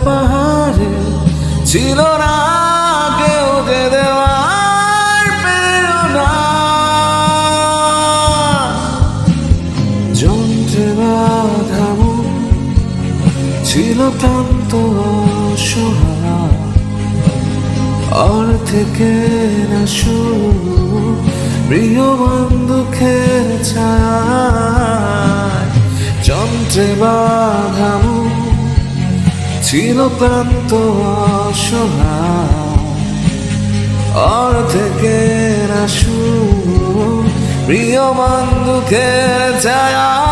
পাহাড়ে ছিল না কেউ যে দেওয়ার প্রেরণা। যন্ত্রে বাঁধা মন ছিল ক্লান্ত অসহায়, অর্ধেকে না শুরু প্রিয় বন্দুকের ছায়। যন্ত্রে বাঁধা মন ছিল ক্লান্ত অসহায়, অর্ধেকে না শুরু প্রিয় বন্দুকের ছায়।